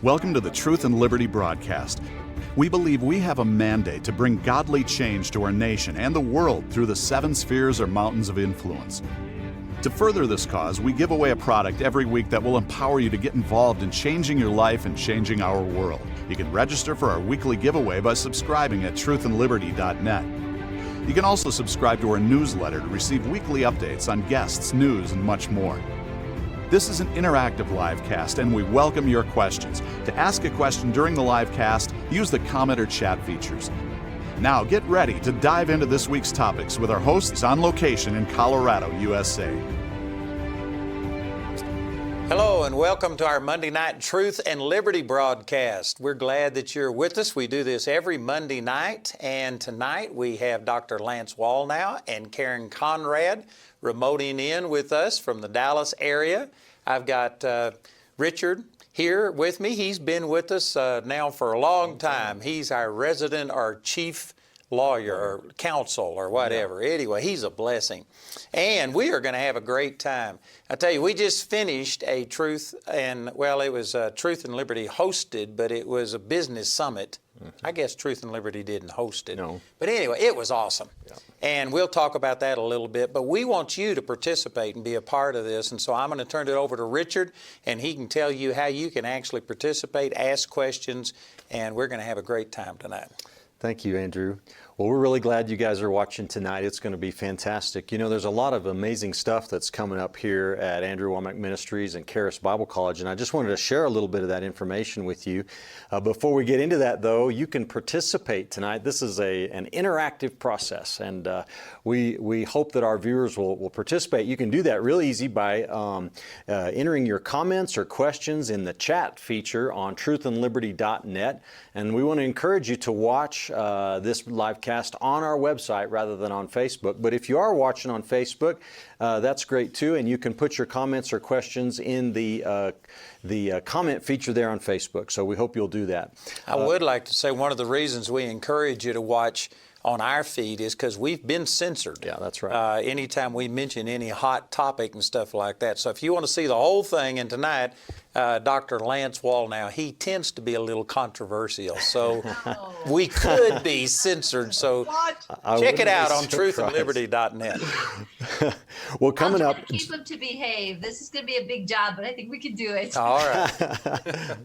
Welcome to the Truth and Liberty broadcast. We believe we have a mandate to bring godly change to our nation and the world through the 7 spheres or mountains of influence. To further this cause, we give away a product every week that will empower you to get involved in changing your life and changing our world. You can register for our weekly giveaway by subscribing at truthandliberty.net. You can also subscribe to our newsletter to receive weekly updates on guests, news, and much more. This is an interactive livecast, and we welcome your questions. To ask a question during the livecast, use the comment or chat features. Now get ready to dive into this week's topics with our hosts on location in Colorado, USA. Hello and welcome to our Monday Night Truth and Liberty broadcast. We're glad that you're with us. We do this every Monday night, and tonight we have Dr. Lance Wallnau and Karen Conrad remoting in with us from the Dallas area. I've got Richard here with me. He's been with us now for a long time. He's our resident or chief lawyer or counsel or whatever. Yeah. Anyway, he's a blessing. And we are going to have a great time. I tell you, we just finished a Truth and, well, it was Truth and Liberty hosted, but it was a business summit. I guess Truth and Liberty didn't host it. No. But anyway, it was awesome. Yeah. And we'll talk about that a little bit. But we want you to participate and be a part of this. And so I'm going to turn it over to Richard, and he can tell you how you can actually participate, ask questions, and we're going to have a great time tonight. Thank you, Andrew. Well, we're really glad you guys are watching tonight. It's going to be fantastic. You know, there's a lot of amazing stuff that's coming up here at Andrew Wommack Ministries and Charis Bible College, and I just wanted to share a little bit of that information with you. Before we get into that, though, you can participate tonight. This is an interactive process, and we hope that our viewers will participate. You can do that real easy by entering your comments or questions in the chat feature on truthandliberty.net, and we want to encourage you to watch this live cast on our website rather than on Facebook. But if you are watching on Facebook, that's great too, and you can put your comments or questions in the comment feature there on Facebook. So we hope you'll do that. I would like to say one of the reasons we encourage you to watch on our feed is because we've been censored. Yeah, that's right. Anytime we mention any hot topic and stuff like that. So if you want to see the whole thing, and tonight, Dr. Lance Wallnau, he tends to be a little controversial. So we could be censored. So check it out on truthandliberty.net. Well, coming up. Keep him to behave. This is going to be a big job, but I think we can do it. All right.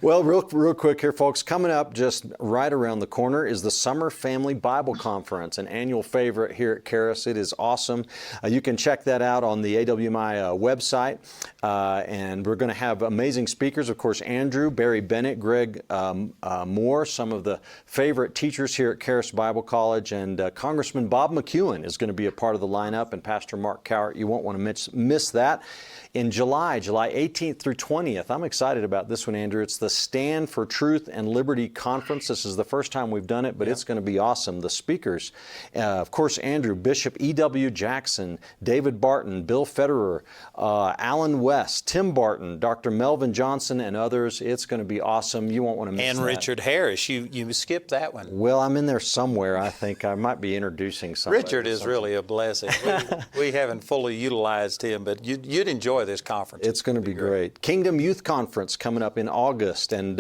Well, real quick here, folks. Coming up just right around the corner is the Summer Family Bible Conference, an annual favorite here at Charis. It is awesome. You can check that out on the AWMI website. And we're going to have amazing speakers. Of course, Andrew, Barry Bennett, Greg Moore, some of the favorite teachers here at Charis Bible College, and Congressman Bob McEwen is going to be a part of the lineup, and Pastor Mark Cowart. You won't want to miss that. In July 18th through 20th, I'm excited about this one, Andrew. It's the Stand for Truth and Liberty Conference. This is the first time we've done it, but It's going to be awesome. The speakers, of course, Andrew, Bishop E.W. Jackson, David Barton, Bill Federer, Alan West, Tim Barton, Dr. Melvin Johnson, and others. It's going to be awesome. You won't want to miss that. And Richard Harris. You skipped that one. Well, I'm in there somewhere. I think I might be introducing somebody. Richard is really a blessing. We haven't fully utilized him, but you'd enjoy this conference. It's going to be great. Kingdom Youth Conference coming up in August, and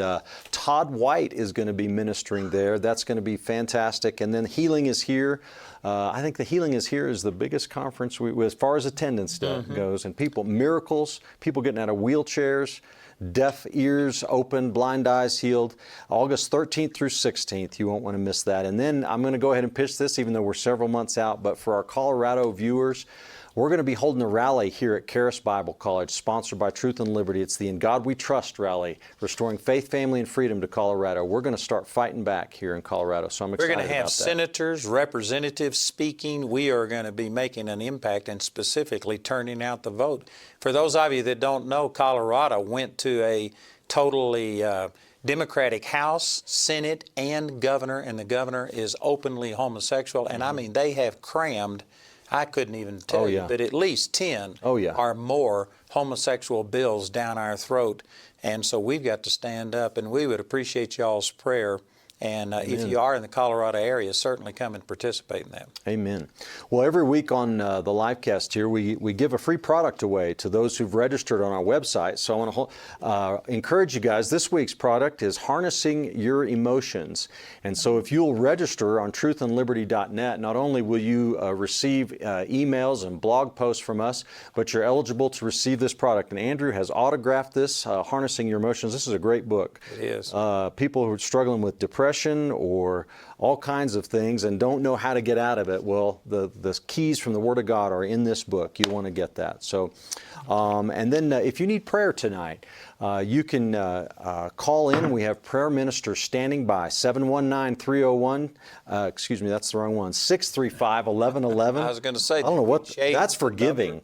Todd White is going to be ministering there. That's going to be fantastic. And then Healing is Here. I think the Healing is Here is the biggest conference as far as attendance goes, and miracles, people getting out of wheelchairs, deaf ears open, blind eyes healed, August 13th through 16th. You won't want to miss that. And then I'm going to go ahead and pitch this, even though we're several months out, but for our Colorado viewers, we're going to be holding a rally here at Charis Bible College, sponsored by Truth and Liberty. It's the In God We Trust rally, restoring faith, family, and freedom to Colorado. We're going to start fighting back here in Colorado, so I'm excited about that. We're going to have senators, representatives speaking. We are going to be making an impact and specifically turning out the vote. For those of you that don't know, Colorado went to a totally Democratic House, Senate, and governor, and the governor is openly homosexual. And I mean, they have crammed, I couldn't even tell you, but at least 10 or more homosexual bills down our throat. And so we've got to stand up, and we would appreciate y'all's prayer And if you are in the Colorado area, certainly come and participate in that. Amen. Well, every week on the Livecast here, we give a free product away to those who've registered on our website. So I want to encourage you guys. This week's product is Harnessing Your Emotions. And so if you'll register on truthandliberty.net, not only will you receive emails and blog posts from us, but you're eligible to receive this product. And Andrew has autographed this, Harnessing Your Emotions. This is a great book. It is. People who are struggling with depression or all kinds of things and don't know how to get out of it, well, the keys from the Word of God are in this book. You want to get that. So, and then if you need prayer tonight, you can call in. We have prayer ministers standing by, 719-301, excuse me, that's the wrong one, 635-1111. I was going to say, I don't know what, that's for giving.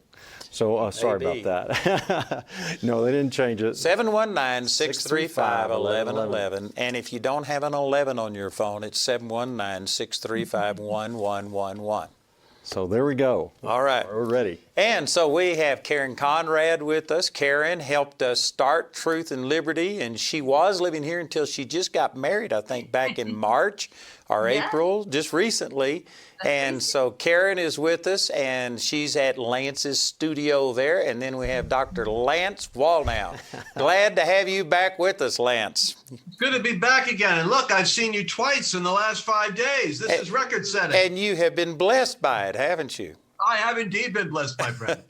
So sorry about that. No, they didn't change it. 719-635-1111. And if you don't have an 11 on your phone, it's 719-635-1111. So there we go. All right. We're ready. And so we have Karen Conrad with us. Karen helped us start Truth and Liberty, and she was living here until she just got married, I think, back in March or April, just recently. And so Karen is with us, and she's at Lance's studio there. And then we have Dr. Lance Wallnau. Glad to have you back with us, Lance. Good to be back again. And look, I've seen you twice in the last 5 days. This is record setting. And you have been blessed by it, haven't you? I have indeed been blessed, my friend.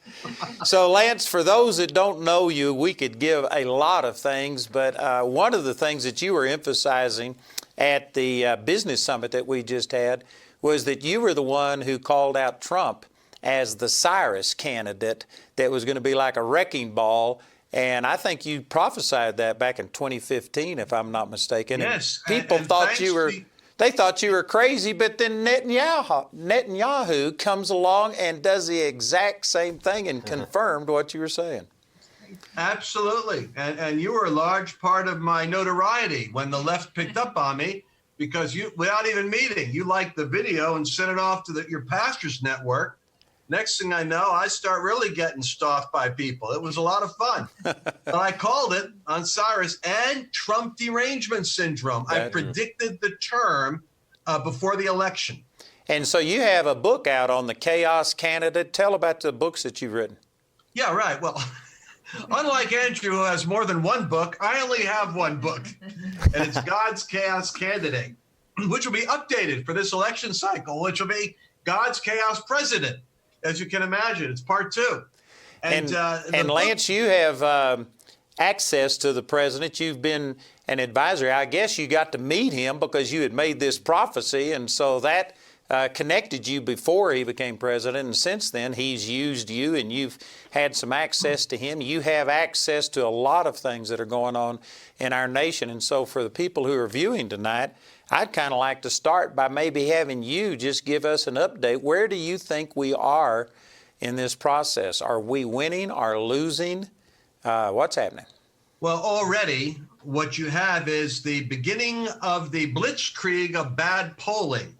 So, Lance, for those that don't know you, we could give a lot of things, but one of the things that you were emphasizing at the business summit that we just had was that you were the one who called out Trump as the Cyrus candidate that was going to be like a wrecking ball. And I think you prophesied that back in 2015, if I'm not mistaken. Yes. And people thought you were... They thought you were crazy, but then Netanyahu comes along and does the exact same thing and confirmed what you were saying. Absolutely. And you were a large part of my notoriety when the left picked up on me, because you, without even meeting, you liked the video and sent it off to your pastor's network. Next thing I know, I start really getting stalked by people. It was a lot of fun. But I called it on Cyrus and Trump derangement syndrome. I predicted the term before the election. And so you have a book out on the chaos candidate. Tell about the books that you've written. Yeah, right. Well, unlike Andrew, who has more than one book, I only have one book. And it's God's Chaos Candidate, which will be updated for this election cycle, which will be God's Chaos President. As you can imagine, it's part 2. And Lance, you have access to the president. You've been an advisor. I guess you got to meet him because you had made this prophecy, and so that connected you before he became president. And since then, he's used you, and you've had some access to him. You have access to a lot of things that are going on in our nation. And so for the people who are viewing tonight, I'd kind of like to start by maybe having you just give us an update. Where do you think we are in this process? Are we winning or losing? What's happening? Well, already what you have is the beginning of the blitzkrieg of bad polling.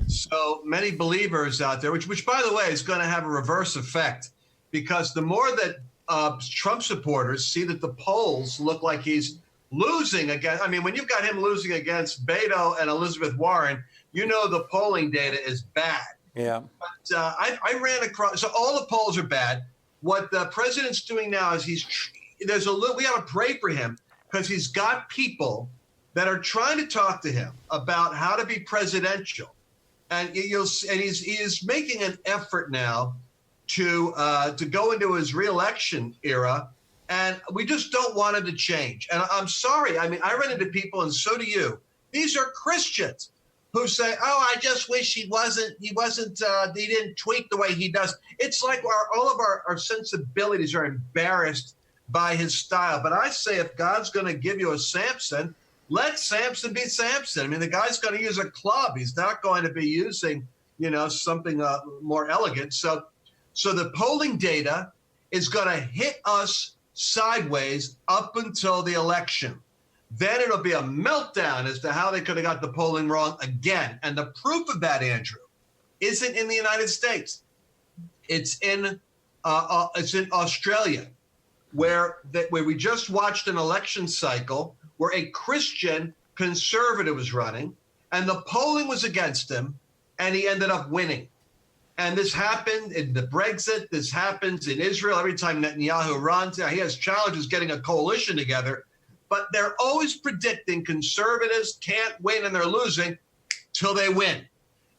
So many believers out there, which by the way, is going to have a reverse effect, because the more that Trump supporters see that the polls look like he's losing against, I mean, when you've got him losing against Beto and Elizabeth Warren, you know the polling data is bad. Yeah. But I ran across, so all the polls are bad. What the president's doing now is we got to pray for him, because he's got people that are trying to talk to him about how to be presidential. And he is making an effort now to go into his reelection era. And we just don't want it to change. And I'm sorry. I mean, I run into people, and so do you. These are Christians who say, "Oh, I just wish he didn't tweet the way he does." It's like all of our sensibilities are embarrassed by his style. But I say, if God's going to give you a Samson, let Samson be Samson. I mean, the guy's going to use a club. He's not going to be using, something more elegant. So the polling data is going to hit us sideways up until the election. Then it'll be a meltdown as to how they could have got the polling wrong again. And the proof of that, Andrew, isn't in the United States. It's in Australia, where we just watched an election cycle where a Christian conservative was running, and the polling was against him, and he ended up winning. And this happened in the Brexit. This happens in Israel every time Netanyahu runs. He has challenges getting a coalition together, but they're always predicting conservatives can't win and they're losing till they win.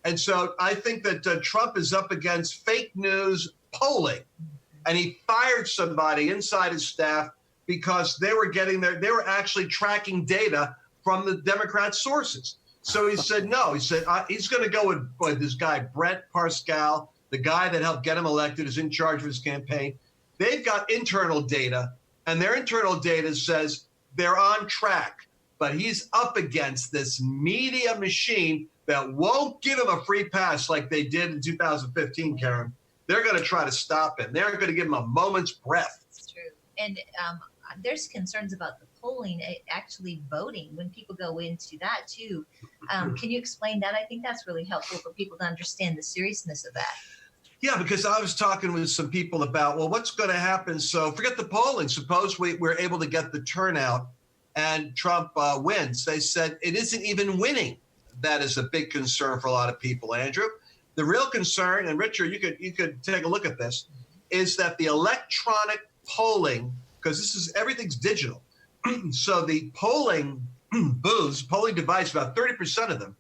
And so I think that Trump is up against fake news polling, and he fired somebody inside his staff because they were actually tracking data from the Democrat sources. So he said, no, he said, he's going to go with this guy, Brett Pascal, the guy that helped get him elected, is in charge of his campaign. They've got internal data, and their internal data says they're on track. But he's up against this media machine that won't give him a free pass like they did in 2015, Karen. They're going to try to stop him. They're going to give him a moment's breath. It's true. And there's concerns about the polling, actually voting, when people go into that too. Can you explain that? I think that's really helpful for people to understand the seriousness of that. Yeah, because I was talking with some people about, well, what's going to happen? So forget the polling. Suppose we're able to get the turnout and Trump wins. They said it isn't even winning. That is a big concern for a lot of people, Andrew. The real concern, and Richard, you could take a look at this, is that the electronic polling, because everything's digital. So the polling booths, polling devices, about 30% of them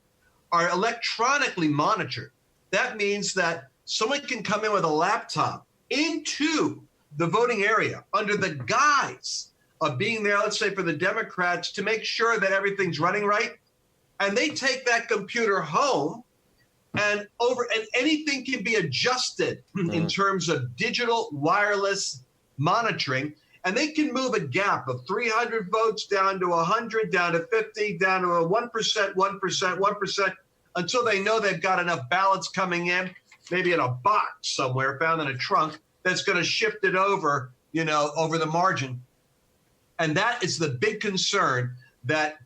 are electronically monitored. That means that someone can come in with a laptop into the voting area under the guise of being there, let's say, for the Democrats to make sure that everything's running right. And they take that computer home and anything can be adjusted in terms of digital wireless monitoring. And they can move a gap of 300 votes down to 100, down to 50, down to a 1%, 1%, until they know they've got enough ballots coming in, maybe in a box somewhere found in a trunk, that's going to shift it over, over the margin. And that is the big concern that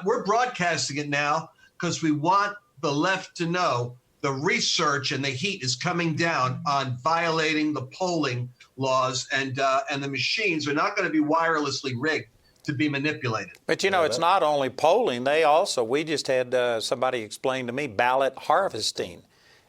we're broadcasting it now because we want the left to know the research and the heat is coming down on violating the polling laws, and the machines are not going to be wirelessly rigged to be manipulated. But it's not only polling. We just had somebody explain to me ballot harvesting.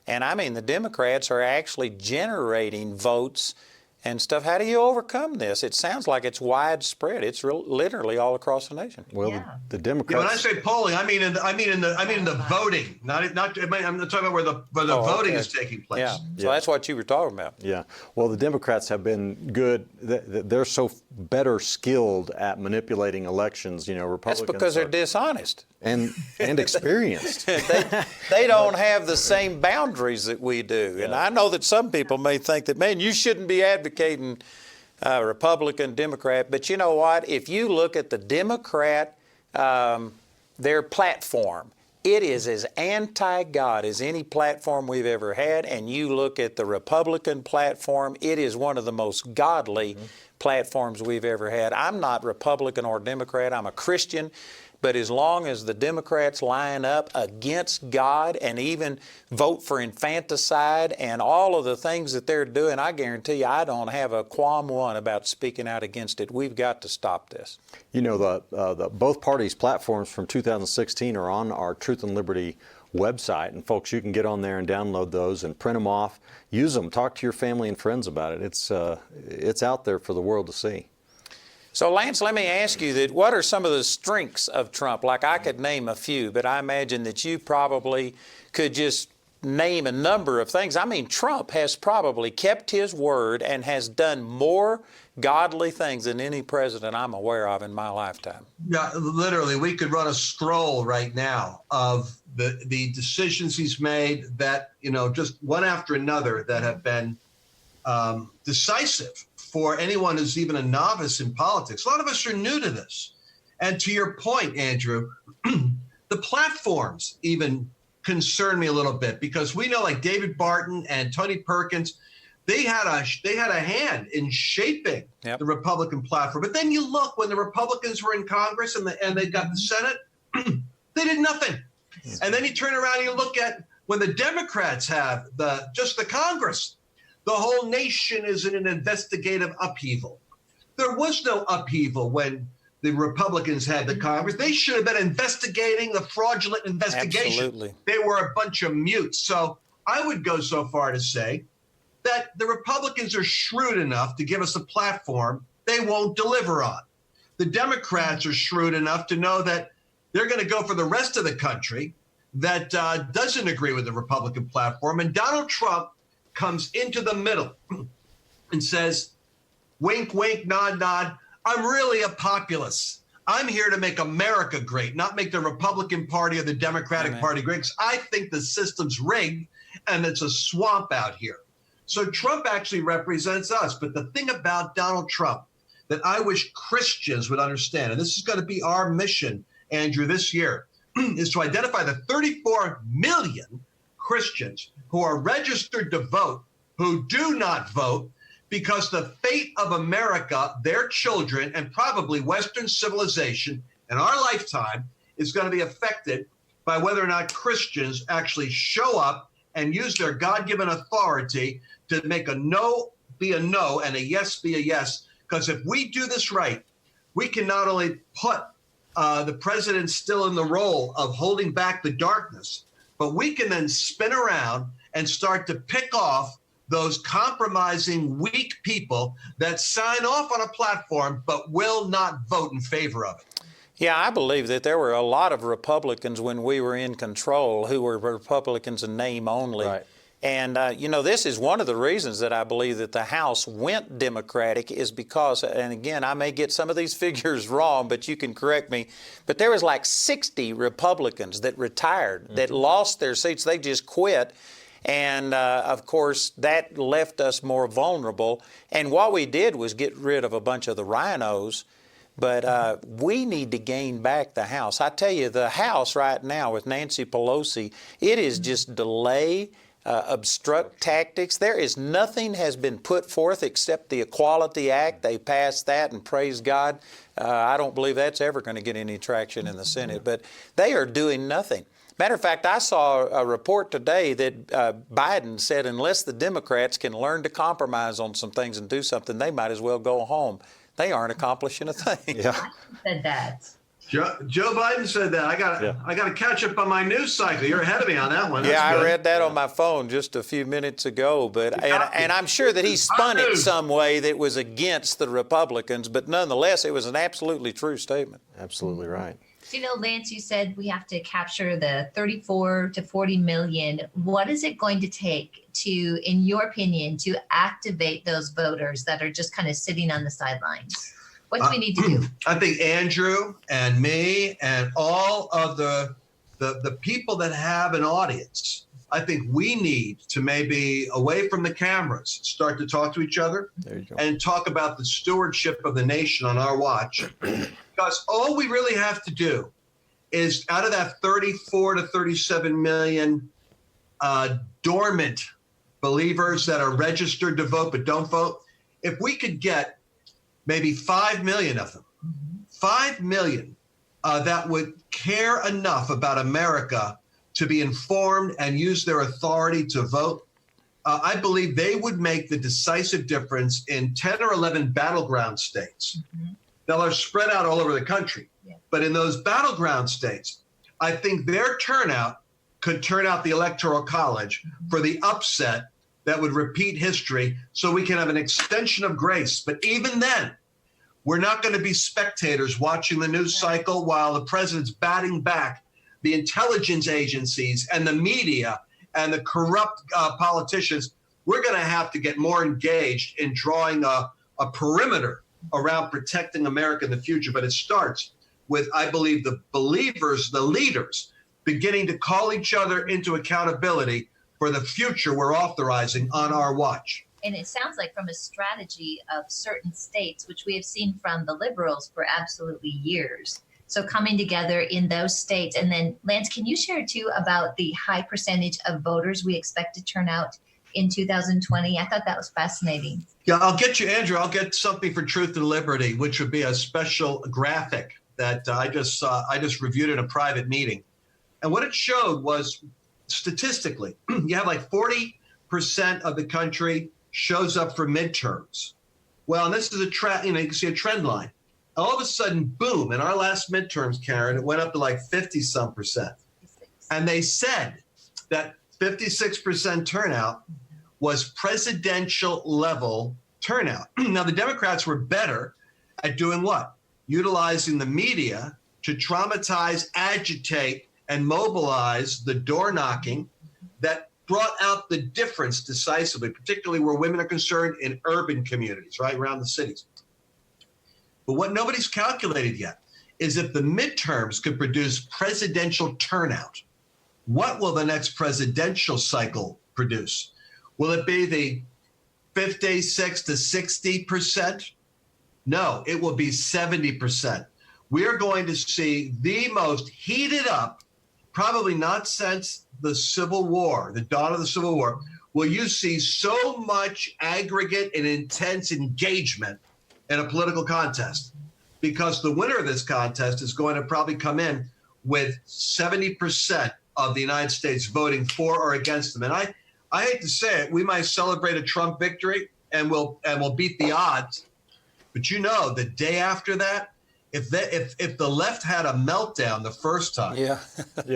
And I mean, the Democrats are actually generating votes and stuff. How do you overcome this? It sounds like it's widespread. It's literally all across the nation. Well, yeah. the Democrats. When I say polling, I mean in the voting. I'm talking about where the voting is taking place. Yeah. So that's what you were talking about. Yeah. Well, the Democrats have been good. They're so better skilled at manipulating elections. Republicans. That's because they're dishonest. And experienced. They don't have the same boundaries that we do. Yeah. And I know that some people may think that, man, you shouldn't be advocating Republican, Democrat. But you know what? If you look at the Democrat, their platform, it is as anti-God as any platform we've ever had. And you look at the Republican platform, it is one of the most godly platforms we've ever had. I'm not Republican or Democrat. I'm a Christian. But as long as the Democrats line up against God and even vote for infanticide and all of the things that they're doing, I guarantee you I don't have a qualm one about speaking out against it. We've got to stop this. The both parties' platforms from 2016 are on our Truth and Liberty website. And folks, you can get on there and download those and print them off, use them, talk to your family and friends about it. It's out there for the world to see. So, Lance, let me ask you what are some of the strengths of Trump? Like, I could name a few, but I imagine that you probably could just name a number of things. I mean, Trump has probably kept his word and has done more godly things than any president I'm aware of in my lifetime. Yeah, literally, we could run a scroll right now of the decisions he's made that, just one after another that have been decisive for anyone who's even a novice in politics. A lot of us are new to this. And to your point, Andrew, the platforms even concern me a little bit because we know, like David Barton and Tony Perkins, they had a hand in shaping the Republican platform. But then you look, when the Republicans were in Congress and they got the Senate, they did nothing. And then you turn around and you look at when the Democrats have just the Congress, the whole nation is in an investigative upheaval. There was no upheaval when the Republicans had the Congress. They should have been investigating the fraudulent investigation. Absolutely. They were a bunch of mutes. So I would go so far to say that the Republicans are shrewd enough to give us a platform they won't deliver on. The Democrats are shrewd enough to know that they're going to go for the rest of the country that doesn't agree with the Republican platform. And Donald Trump comes into the middle and says, wink, wink, nod, nod, I'm really a populist. I'm here to make America great, not make the Republican Party or the Democratic Party great. 'Cause I think the system's rigged and it's a swamp out here. So Trump actually represents us. But the thing about Donald Trump that I wish Christians would understand, and this is going to be our mission, Andrew, this year, is to identify the 34 million Christians who are registered to vote, who do not vote, because the fate of America, their children, and probably Western civilization in our lifetime is going to be affected by whether or not Christians actually show up and use their God-given authority to make a no be a no and a yes be a yes. Because if we do this right, we can not only put the president still in the role of holding back the darkness, but we can then spin around and start to pick off those compromising, weak people that sign off on a platform but will not vote in favor of it. Yeah, I believe that there were a lot of Republicans when we were in control who were Republicans in name only. Right. And, this is one of the reasons that I believe that the House went Democratic is because, and again, I may get some of these figures wrong, but you can correct me, but there was like 60 Republicans that retired, that lost their seats. They just quit. And, of course, that left us more vulnerable. And what we did was get rid of a bunch of the rhinos. But we need to gain back the House. I tell you, the House right now with Nancy Pelosi, it is just delay, obstruct tactics. There is nothing has been put forth except the Equality Act. They passed that, and praise God. I don't believe that's ever going to get any traction in the Senate. But they are doing nothing. Matter of fact, I saw a report today that Biden said unless the Democrats can learn to compromise on some things and do something, they might as well go home. They aren't accomplishing a thing. Yeah. I said that. Joe Biden said that. I got to catch up on my news cycle. You're ahead of me on that one. That's yeah, good. I read that on my phone just a few minutes ago. But and I'm sure that he spun it some way that was against the Republicans. But nonetheless, it was an absolutely true statement. Absolutely right. So, Lance, you said we have to capture the 34 to 40 million. What is it going to take to, in your opinion, to activate those voters that are just kind of sitting on the sidelines? What do we need to do? I think Andrew and me and all of the people that have an audience, I think we need to maybe away from the cameras, start to talk to each other and talk about the stewardship of the nation on our watch. Because all we really have to do is out of that 34 to 37 million dormant believers that are registered to vote but don't vote, if we could get maybe 5 million of them, 5 million that would care enough about America to be informed and use their authority to vote, I believe they would make the decisive difference in 10 or 11 battleground states. They'll are spread out all over the country. Yeah. But in those battleground states, I think their turnout could turn out the Electoral College for the upset that would repeat history so we can have an extension of grace. But even then, we're not going to be spectators watching the news cycle while the president's batting back the intelligence agencies and the media and the corrupt politicians. We're going to have to get more engaged in drawing a perimeter around protecting America in the future. But it starts with, I believe, the believers, the leaders, beginning to call each other into accountability for the future we're authorizing on our watch. And it sounds like from a strategy of certain states, which we have seen from the liberals for absolutely years. So coming together in those states. And then, Lance, can you share too about the high percentage of voters we expect to turn out in 2020? I thought that was fascinating. Yeah, I'll get you, Andrew. I'll get something for Truth and Liberty, which would be a special graphic that I just reviewed in a private meeting. And what it showed was statistically, you have like 40% of the country shows up for midterms. Well, and this is a trend, you can see a trend line. all of a sudden, boom, in our last midterms, Karen, it went up to like 50-some%. And they said that 56% turnout was presidential level turnout. Now, the Democrats were better at doing what? Utilizing the media to traumatize, agitate, and mobilize the door knocking that brought out the difference decisively, particularly where women are concerned in urban communities, right, around the cities. But what nobody's calculated yet is if the midterms could produce presidential turnout, what will the next presidential cycle produce? Will it be the 56 to 60%? No, it will be 70%. We are going to see the most heated up, probably not since the Civil War, the dawn of the Civil War, will you see so much aggregate and intense engagement in a political contest, because the winner of this contest is going to probably come in with 70% of the United States voting for or against them. And I hate to say it, we might celebrate a Trump victory and we'll beat the odds. But you know, the day after that, if the left had a meltdown the first time, Yeah.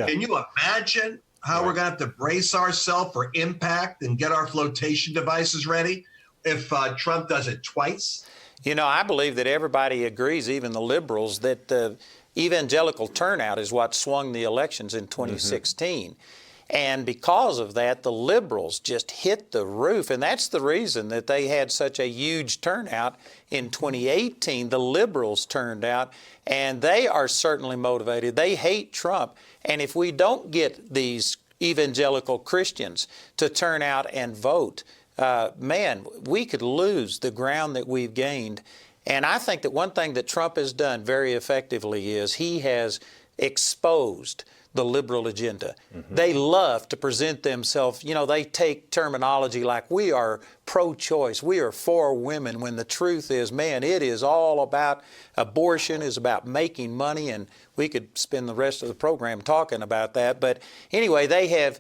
can you imagine how we're going to have to brace ourselves for impact and get our flotation devices ready if Trump does it twice? You know, I believe that everybody agrees, even the liberals, that the evangelical turnout is what swung the elections in 2016. And because of that, the liberals just hit the roof. And that's the reason that they had such a huge turnout in 2018. The liberals turned out, and they are certainly motivated. They hate Trump. And if we don't get these evangelical Christians to turn out and vote, man, we could lose the ground that we've gained. And I think that one thing that Trump has done very effectively is he has exposed the liberal agenda. They love to present themselves, you know, they take terminology like we are pro-choice, we are for women, when the truth is, man, it is all about abortion, is about making money, and we could spend the rest of the program talking about that. But anyway, they have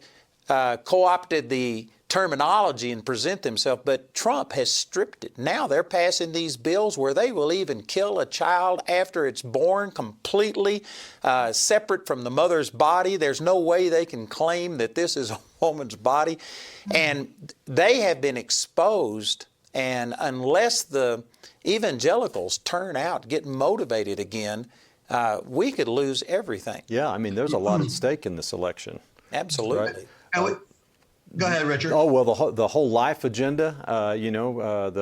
co-opted the terminology and present themselves, but Trump has stripped it. Now they're passing these bills where they will even kill a child after it's born, completely separate from the mother's body. There's no way they can claim that this is a woman's body. And they have been exposed, and unless the evangelicals turn out, get motivated again, we could lose everything. Yeah, I mean, there's a lot at stake in this election. Absolutely. Right? Go ahead, Richard. Oh, well, the whole life agenda,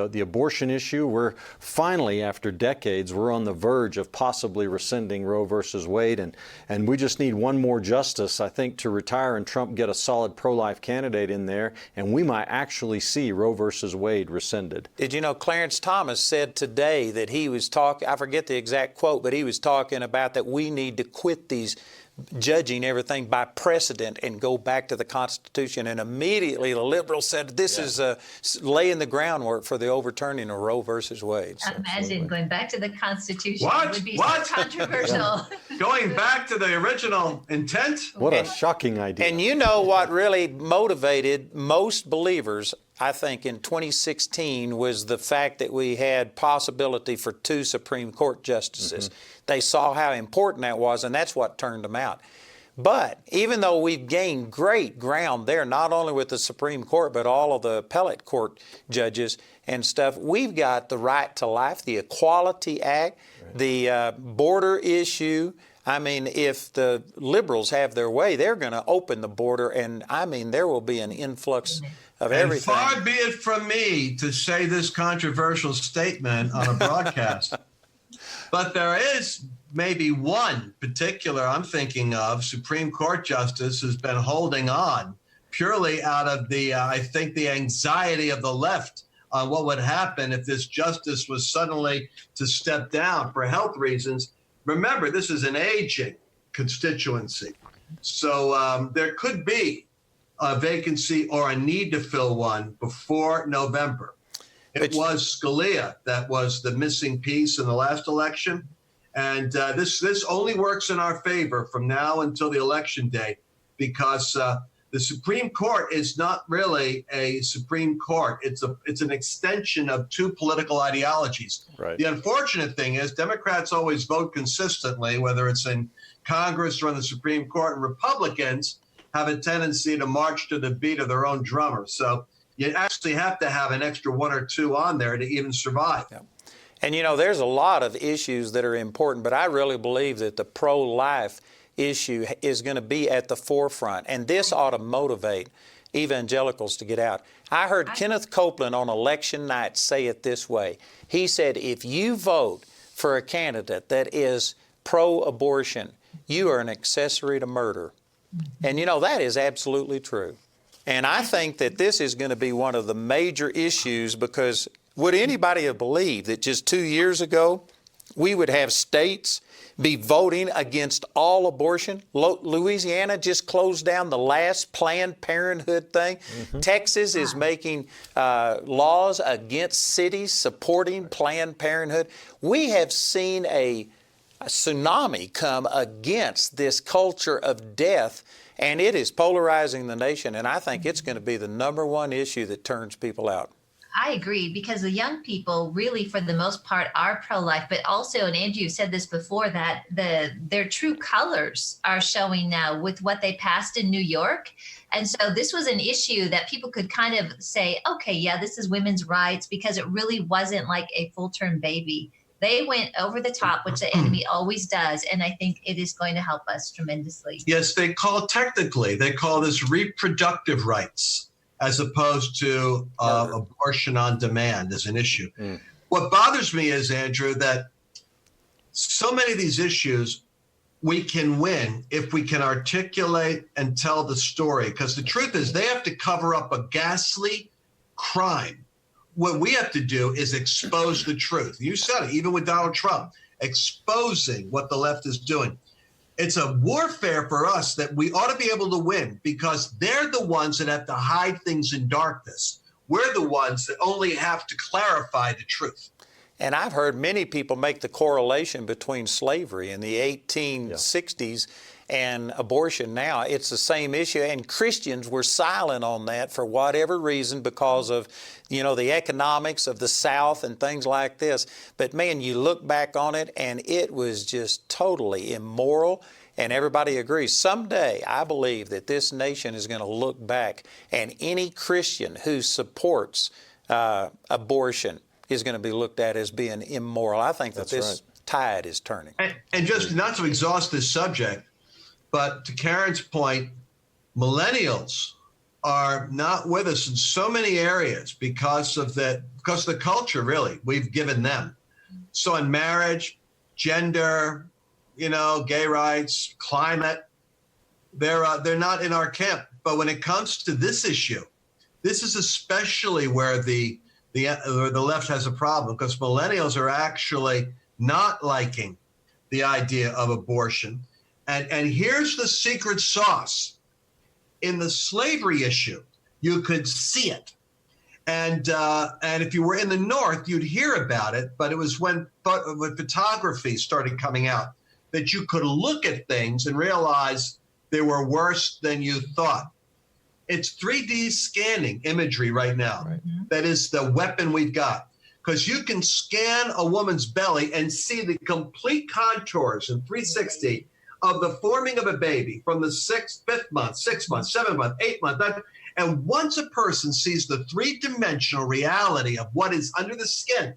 the abortion issue, we're finally, after decades, we're on the verge of possibly rescinding Roe versus Wade, and we just need one more justice, I think, to retire and Trump get a solid pro-life candidate in there, and we might actually see Roe versus Wade rescinded. Did you know Clarence Thomas said today that he was talking, I forget the exact quote, but he was talking about that we need to quit these judging everything by precedent and go back to the Constitution. And immediately the liberals said this is laying the groundwork for the overturning of Roe versus Wade. So. Imagine going back to the Constitution. What? Would be What? so controversial. Going back to the original intent? What a shocking idea. And you know what really motivated most believers, I think, in 2016 was the fact that we had possibility for 2 Supreme Court justices. They saw how important that was, and that's what turned them out. But even though we've gained great ground there, not only with the Supreme Court, but all of the appellate court judges and stuff, we've got the right to life, the Equality Act, the border issue. I mean, if the liberals have their way, they're going to open the border, and I mean, there will be an influx of everything. And far be it from me to say this controversial statement on a broadcast. But there is maybe one particular I'm thinking of, Supreme Court justice, who's been holding on purely out of the, I think, the anxiety of the left on what would happen if this justice was suddenly to step down for health reasons. Remember, this is an aging constituency. So there could be a vacancy or a need to fill one before November. It was Scalia that was the missing piece in the last election. And this only works in our favor from now until the election day, because The Supreme Court is not really a Supreme Court. It's an extension of two political ideologies. Right. The unfortunate thing is Democrats always vote consistently, whether it's in Congress or in the Supreme Court, and Republicans have a tendency to march to the beat of their own drummer. So you actually have to have an extra one or two on there to even survive. Yeah. And, there's a lot of issues that are important, but I really believe that the pro-life issue is going to be at the forefront, and this ought to motivate evangelicals to get out. I heard Kenneth Copeland on election night say it this way. He said, if you vote for a candidate that is pro-abortion, you are an accessory to murder. And that is absolutely true. And I think that this is going to be one of the major issues, because would anybody have believed that just 2 years ago we would have states be voting against all abortion? Louisiana just closed down the last Planned Parenthood thing. Mm-hmm. Texas is making laws against cities supporting Planned Parenthood. We have seen a tsunami come against this culture of death, and it is polarizing the nation, and I think it's going to be the number one issue that turns people out. I agree, because the young people really, for the most part, are pro-life, but also, and Andrew said this before, that their true colors are showing now with what they passed in New York. And so this was an issue that people could kind of say, okay, yeah, this is women's rights, because it really wasn't like a full-term baby. They went over the top, which the enemy always does, and I think it is going to help us tremendously. Yes, they call this reproductive rights, as opposed to abortion on demand as an issue. Mm. What bothers me is, Andrew, that so many of these issues we can win if we can articulate and tell the story. Because the truth is, they have to cover up a ghastly crime. What we have to do is expose the truth. You said it, even with Donald Trump, exposing what the left is doing. It's a warfare for us that we ought to be able to win, because they're the ones that have to hide things in darkness. We're the ones that only have to clarify the truth. And I've heard many people make the correlation between slavery in the 1860s and abortion now. It's the same issue, and Christians were silent on that for whatever reason, because of, the economics of the South and things like this. But man, you look back on it and it was just totally immoral, and everybody agrees. Someday, I believe that this nation is going to look back, and any Christian who supports abortion is going to be looked at as being immoral. I think that this tide is turning. And just not to exhaust this subject, but to Karen's point, millennials are not with us in so many areas because of the culture, really, we've given them. So in marriage, gender, gay rights, climate, they're not in our camp. But when it comes to this issue, this is especially where the left has a problem, because millennials are actually not liking the idea of abortion. And here's the secret sauce. In the slavery issue, you could see it. And if you were in the North, you'd hear about it. But it was when photography started coming out that you could look at things and realize they were worse than you thought. It's 3D scanning imagery right now. Right. That is the weapon we've got. Because you can scan a woman's belly and see the complete contours in 360 of the forming of a baby from the 5th month, 6th month, 7th month, 8th month. And once a person sees the three-dimensional reality of what is under the skin,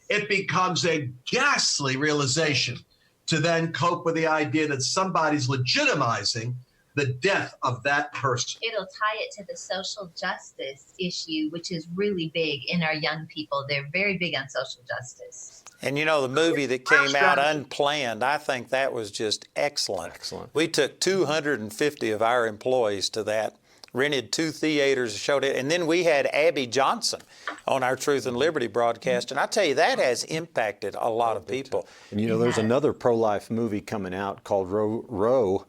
it becomes a ghastly realization to then cope with the idea that somebody's legitimizing the death of that person. It'll tie it to the social justice issue, which is really big in our young people. They're very big on social justice. And the movie that came out, Unplanned, I think that was just excellent. We took 250 of our employees to that. rented 2 theaters, showed it. And then we had Abby Johnson on our Truth and Liberty broadcast. And I tell you, that has impacted a lot of people. And you know, there's another pro-life movie coming out called Roe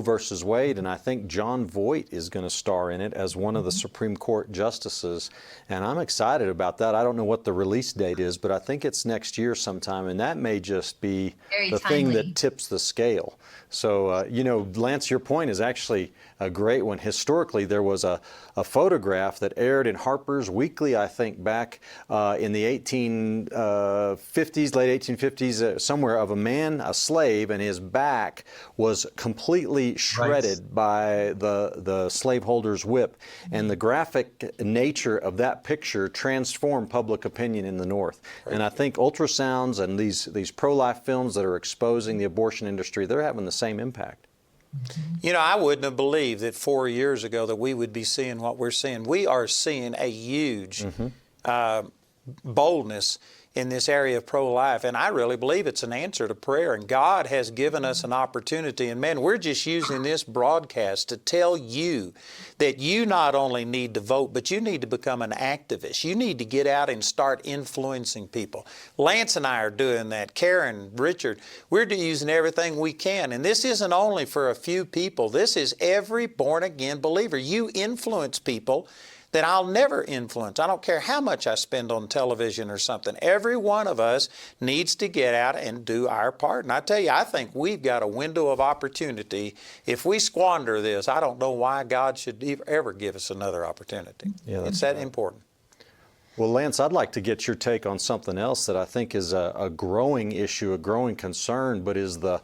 versus Wade, and I think John Voight is going to star in it as one of the Supreme Court justices. And I'm excited about that. I don't know what the release date is, but I think it's next year sometime, and that may just be Very the timely. thing that tips the scale. So, you know, Lance, your point is actually a great one. Historically, there was a photograph that aired in Harper's Weekly, I think, back in the 1850s, late 1850s, somewhere, of a man, a slave, and his back was completely shredded by the slaveholder's whip. And the graphic nature of that picture transformed public opinion in the North. And I think ultrasounds and these pro-life films that are exposing the abortion industry, they're having the same impact. You know, I wouldn't have believed that 4 years ago that we would be seeing what we're seeing. We are seeing a huge boldness in this area of pro-life, and I really believe it's an answer to prayer, and God has given us an opportunity, and man, we're just using this broadcast to tell you that you not only need to vote, but you need to become an activist. You need to get out and start influencing people. Lance and I are doing that. Karen, Richard, we're using everything we can, and this isn't only for a few people. This is every born-again believer. You influence people that I'll never influence. I don't care how much I spend on television or something. Every one of us needs to get out and do our part. And I tell you, I think we've got a window of opportunity. If we squander this, I don't know why God should ever give us another opportunity. Yeah, it's that important. Well, Lance, I'd like to get your take on something else that I think is a growing issue, a growing concern, but is the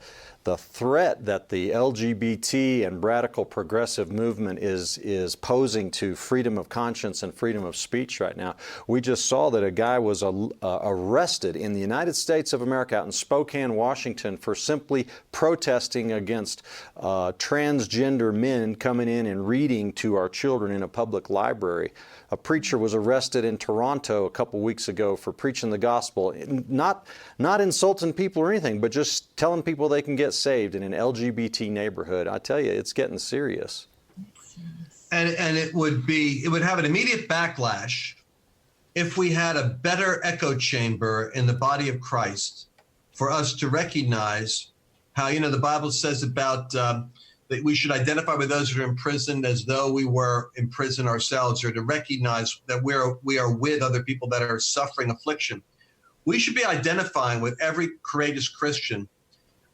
threat that the LGBT and radical progressive movement is posing to freedom of conscience and freedom of speech right now. We just saw that a guy was arrested in the United States of America out in Spokane, Washington, for simply protesting against transgender men coming in and reading to our children in a public library. A preacher was arrested in Toronto a couple weeks ago for preaching the gospel, not insulting people or anything, but just telling people they can get saved in an LGBT neighborhood. I tell you, it's getting serious. And it would have an immediate backlash if we had a better echo chamber in the body of Christ for us to recognize how, you know, the Bible says about that we should identify with those who are imprisoned as though we were in prison ourselves, or to recognize that we are with other people that are suffering affliction. We should be identifying with every courageous Christian.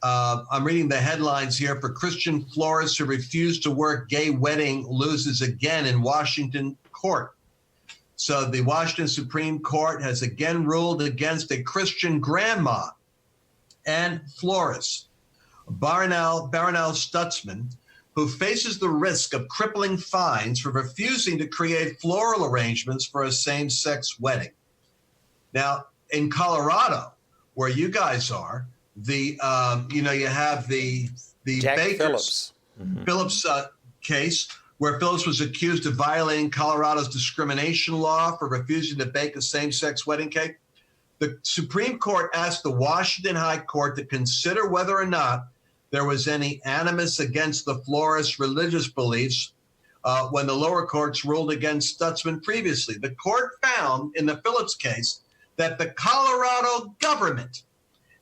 I'm reading the headlines here. For Christian florist who refused to work gay wedding loses again in Washington court. So the Washington Supreme Court has again ruled against a Christian grandma and florist, Baronel Stutzman, who faces the risk of crippling fines for refusing to create floral arrangements for a same-sex wedding. Now, in Colorado, where you guys are, you have the Jack Phillips case, where Phillips was accused of violating Colorado's discrimination law for refusing to bake a same-sex wedding cake. The Supreme Court asked the Washington High Court to consider whether or not there was any animus against the florist's religious beliefs when the lower courts ruled against Stutzman previously. The court found in the Phillips case that the Colorado government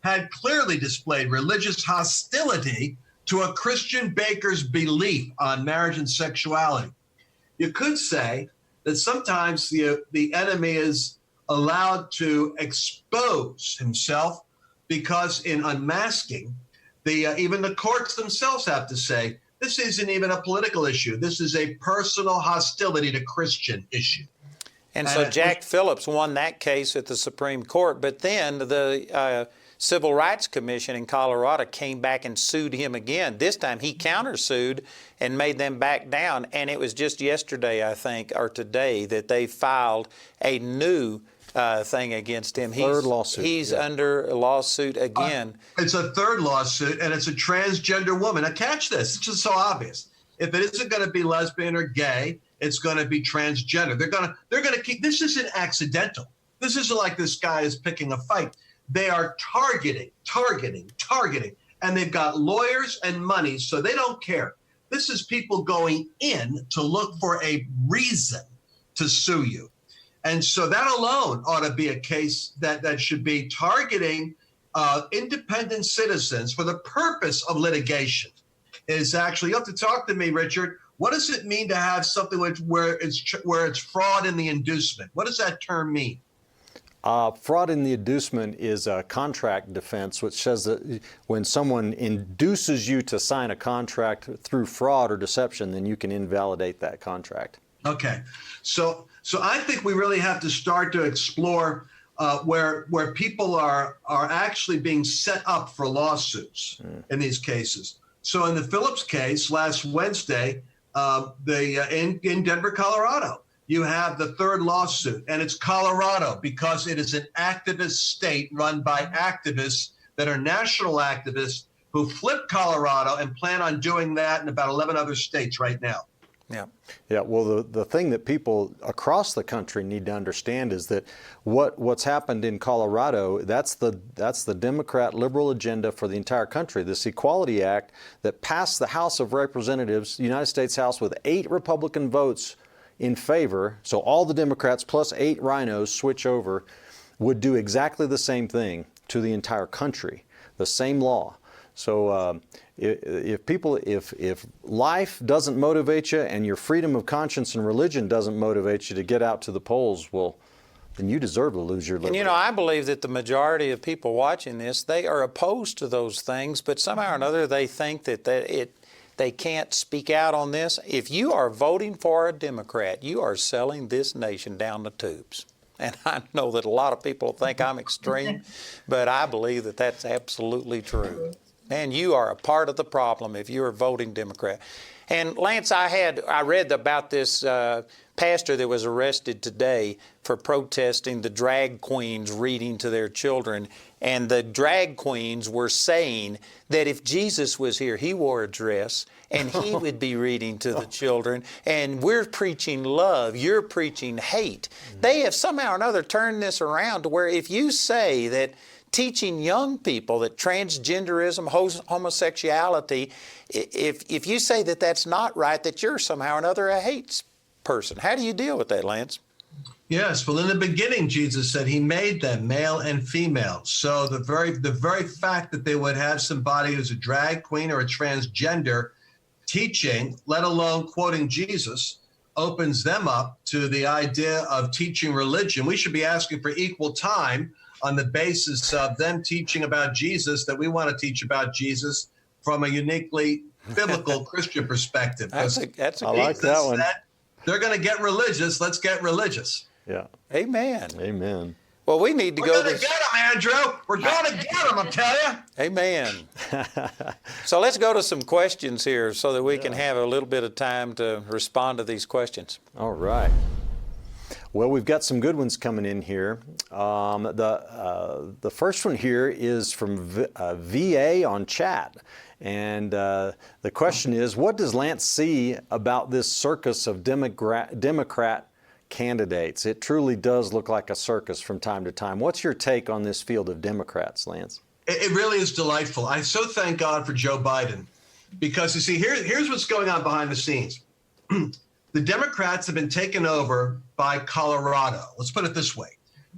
had clearly displayed religious hostility to a Christian baker's belief on marriage and sexuality. You could say that sometimes the enemy is allowed to expose himself, because in unmasking, even the courts themselves have to say, this isn't even a political issue. This is a personal hostility to Christian issue. And so Jack Phillips won that case at the Supreme Court, but then the Civil Rights Commission in Colorado came back and sued him again. This time he countersued and made them back down, and it was just yesterday, I think, or today, that they filed a new thing against him. Third lawsuit. He's under a lawsuit again. It's a third lawsuit, and it's a transgender woman. Now catch this, it's just so obvious. If it isn't going to be lesbian or gay, it's going to be transgender. They're going to keep, this isn't accidental. This isn't like this guy is picking a fight. They are targeting, and they've got lawyers and money, so they don't care. This is people going in to look for a reason to sue you. And so that alone ought to be a case that should be targeting independent citizens for the purpose of litigation. Is actually, you have to talk to me, Richard. What does it mean to have something where it's fraud in the inducement? What does that term mean? Fraud in the inducement is a contract defense, which says that when someone induces you to sign a contract through fraud or deception, then you can invalidate that contract. Okay, so I think we really have to start to explore where people are actually being set up for lawsuits in these cases. So in the Phillips case last Wednesday, in Denver, Colorado, you have the third lawsuit, and it's Colorado because it is an activist state run by activists that are national activists who flipped Colorado and plan on doing that in about 11 other states right now. Yeah. Yeah. Well, the thing that people across the country need to understand is that what's happened in Colorado, that's the Democrat liberal agenda for the entire country. This Equality Act that passed the House of Representatives, the United States House, with 8 Republican votes in favor. So all the Democrats plus 8 rhinos switch over, would do exactly the same thing to the entire country, the same law. So if life doesn't motivate you and your freedom of conscience and religion doesn't motivate you to get out to the polls, well, then you deserve to lose your liberty. And you know, I believe that the majority of people watching this, they are opposed to those things, but somehow or another they think that they can't speak out on this. If you are voting for a Democrat, you are selling this nation down the tubes. And I know that a lot of people think I'm extreme, but I believe that that's absolutely true. Man, you are a part of the problem if you're voting Democrat. And Lance, I read about this pastor that was arrested today for protesting the drag queens reading to their children. And the drag queens were saying that if Jesus was here, he wore a dress and he would be reading to the children. And we're preaching love, you're preaching hate. They have somehow or another turned this around to where if you say that teaching young people that transgenderism, homosexuality, if you say that that's not right, that you're somehow or another a hate person. How do you deal with that, Lance? Yes, well, in the beginning, Jesus said he made them male and female. So the very fact that they would have somebody who's a drag queen or a transgender teaching, let alone quoting Jesus, opens them up to the idea of teaching religion. We should be asking for equal time on the basis of them teaching about Jesus, that we want to teach about Jesus from a uniquely biblical Christian perspective. That's a I like that one. They're going to get religious. Let's get religious. Yeah. Amen. Amen. Well, we need to We're go going to to get them, Andrew. We're going to get them, I tell you. Amen. So let's go to some questions here so that we can have a little bit of time to respond to these questions. All right. Well, we've got some good ones coming in here. The first one here is from VA on chat. And the question is, what does Lance see about this circus of Democrat candidates? It truly does look like a circus from time to time. What's your take on this field of Democrats, Lance? It really is delightful. I so thank God for Joe Biden, because you see, here's what's going on behind the scenes. The Democrats have been taken over by Colorado. Let's put it this way.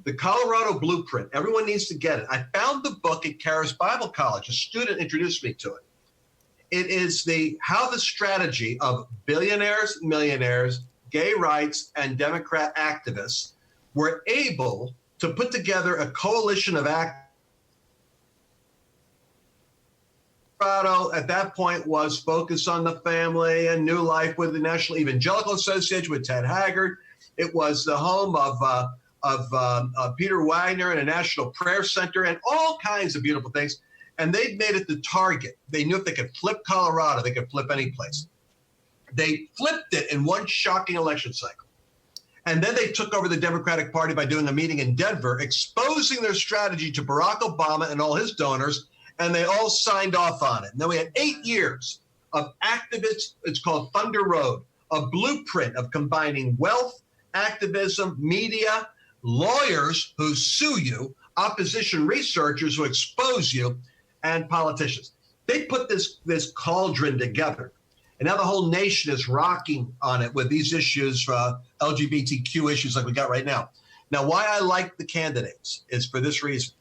The Colorado blueprint, everyone needs to get it. I found the book at Charis Bible College. A student introduced me to it. It is how the strategy of billionaires, millionaires, gay rights, and Democrat activists were able to put together a coalition of activists. Colorado at that point was focused on the family and new life with the National Evangelical Association with Ted Haggard. It was the home of Peter Wagner and a National Prayer Center and all kinds of beautiful things. And they made it the target. They knew if they could flip Colorado, they could flip any place. They flipped it in one shocking election cycle. And then they took over the Democratic Party by doing a meeting in Denver, exposing their strategy to Barack Obama and all his donors, and they all signed off on it. And then we had 8 years of activists. It's called Thunder Road, a blueprint of combining wealth, activism, media, lawyers who sue you, opposition researchers who expose you, and politicians. They put this cauldron together. And now the whole nation is rocking on it with these issues, LGBTQ issues like we got right now. Now, why I like the candidates is for this reason.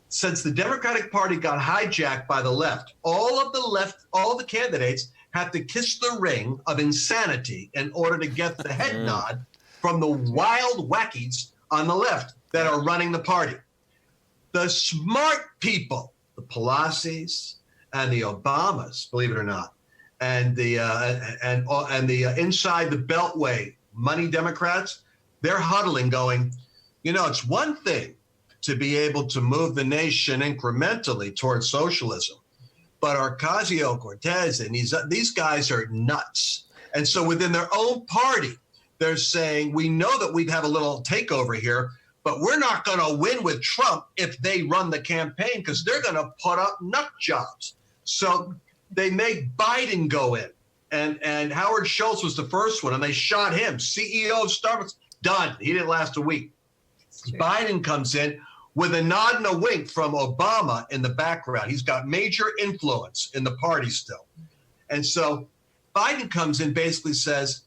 Since the Democratic Party got hijacked by the left, all the candidates have to kiss the ring of insanity in order to get the head nod from the wild wackies on the left that are running the party. The smart people, the Pelosi's and the Obamas, believe it or not, and the inside the Beltway money Democrats, they're huddling, going, it's one thing to be able to move the nation incrementally towards socialism, but Ocasio-Cortez and these guys are nuts. And so within their own party, they're saying, we know that we'd have a little takeover here, but we're not going to win with Trump if they run the campaign because they're going to put up nut jobs. So they make Biden go in. And Howard Schultz was the first one, and they shot him. CEO of Starbucks, done. He didn't last a week. Biden comes in with a nod and a wink from Obama in the background. He's got major influence in the party still. And so Biden comes in, basically says,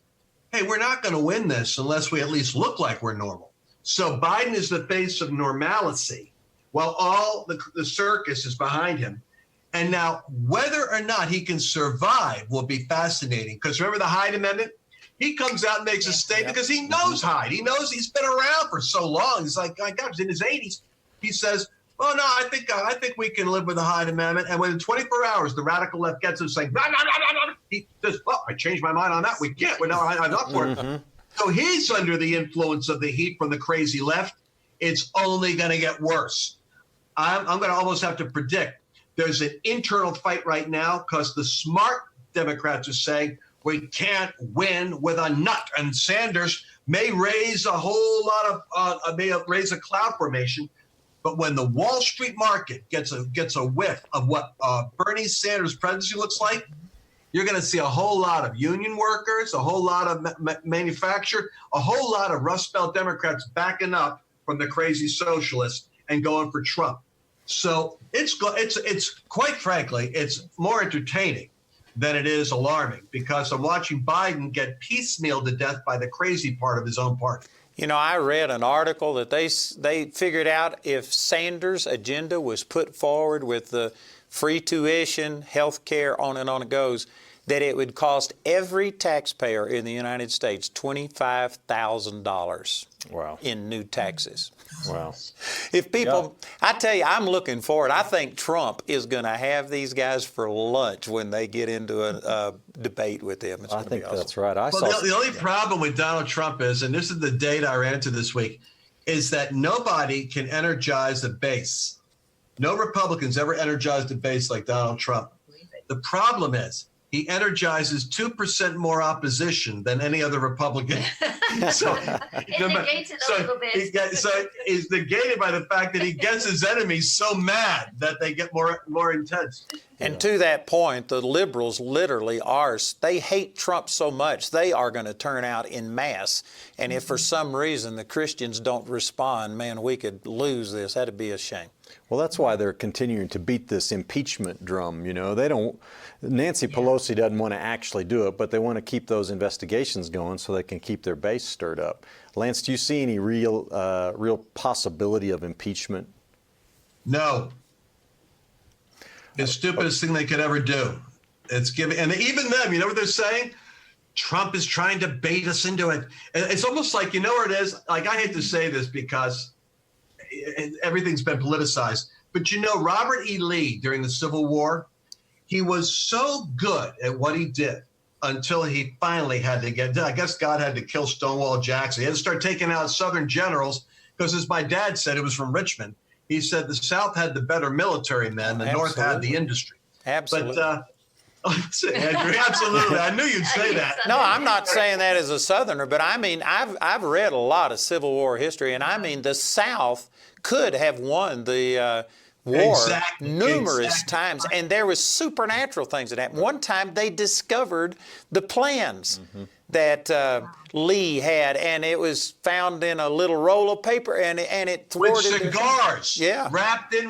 hey, we're not going to win this unless we at least look like we're normal. So Biden is the face of normalcy while all the circus is behind him. And now whether or not he can survive will be fascinating, because remember the Hyde Amendment? He comes out and makes a statement because he knows Hyde. He knows he's been around for so long. He's like, my God, he's in his 80s. He says, oh, no, I think we can live with the Hyde Amendment. And within 24 hours, the radical left gets him saying, blah, blah, blah, blah, blah. He says, well, I changed my mind on that. We can't. Well, no, I'm up for it. So he's under the influence of the heat from the crazy left. It's only going to get worse. I'm going to almost have to predict there's an internal fight right now because the smart Democrats are saying we can't win with a nut. And Sanders may raise a whole lot of, may raise a cloud formation. But when the Wall Street market gets a whiff of what Bernie Sanders' presidency looks like, you're going to see a whole lot of union workers, a whole lot of manufacturer, a whole lot of Rust Belt Democrats backing up from the crazy socialists and going for Trump. So it's quite frankly, it's more entertaining than it is alarming, because I'm watching Biden get piecemealed to death by the crazy part of his own party. I read an article that they figured out if Sanders' agenda was put forward with the free tuition, health care, on and on it goes, that it would cost every taxpayer in the United States $25,000 in new taxes. Wow. If people, I tell you, I'm looking forward. I think Trump is going to have these guys for lunch when they get into a debate with him. I think awesome. that's right. The only problem with Donald Trump is, and this is the data I ran into this week, is that nobody can energize the base. No Republicans ever energized the base like Donald Trump. The problem is he energizes 2% more opposition than any other Republican. So negates it a little bit. He's negated by the fact that he gets his enemies so mad that they get more intense. And to that point, the liberals literally they hate Trump so much, they are going to turn out in mass. And if for some reason the Christians don't respond, man, we could lose this. That'd be a shame. Well, that's why they're continuing to beat this impeachment drum. Nancy Pelosi doesn't want to actually do it, but they want to keep those investigations going so they can keep their base stirred up. Lance, do you see any real possibility of impeachment? No. The stupidest thing they could ever do. It's giving, and even them, you know what they're saying? Trump is trying to bait us into it. It's almost like, you know where it is? Like, I hate to say this because everything's been politicized, but Robert E. Lee during the Civil War, he was so good at what he did until he finally had to I guess God had to kill Stonewall Jackson. He had to start taking out Southern generals because, as my dad said, it was from Richmond. He said the South had the better military men, the North had the industry. Absolutely. But, Andrew, absolutely. I knew you'd say that. No, I'm not saying that as a Southerner, but I mean, I've read a lot of Civil War history, and I mean, the South could have won the war numerous times, and there was supernatural things that happened. One time, they discovered the plans that Lee had, and it was found in a little roll of paper, and it thwarted with cigars, wrapped in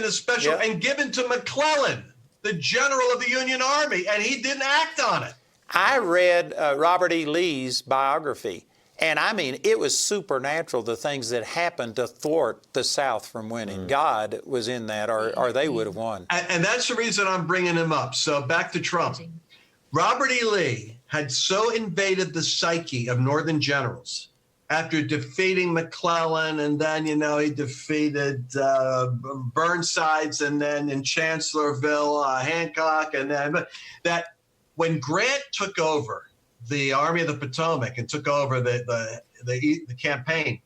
a special, and given to McClellan. the general of the Union Army, and he didn't act on it. I read Robert E. Lee's biography, and I mean, it was supernatural, the things that happened to thwart the South from winning. God was in that, or they would have won. And that's the reason I'm bringing him up. So back to Trump. Robert E. Lee had so invaded the psyche of Northern generals after defeating McClellan, and then, you know, he defeated Burnsides, and then in Chancellorsville, Hancock, and then that when Grant took over the Army of the Potomac and took over the campaign,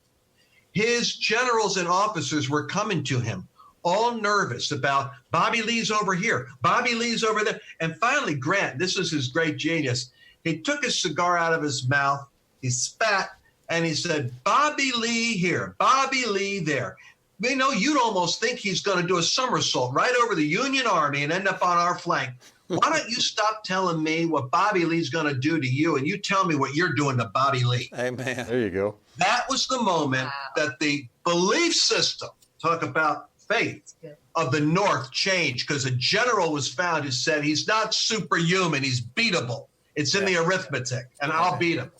his generals and officers were coming to him all nervous about Bobby Lee's over here, Bobby Lee's over there. And finally, Grant, this was his great genius, he took his cigar out of his mouth, he spat, and he said, Bobby Lee here, Bobby Lee there. You know, you'd almost think he's going to do a somersault right over the Union Army and end up on our flank. Why don't you stop telling me what Bobby Lee's going to do to you, and you tell me what you're doing to Bobby Lee? Amen. There you go. That was the moment that the belief system, talk about faith, of the North changed, because a general was found who said he's not superhuman, he's beatable. It's in the arithmetic, and I'll beat him.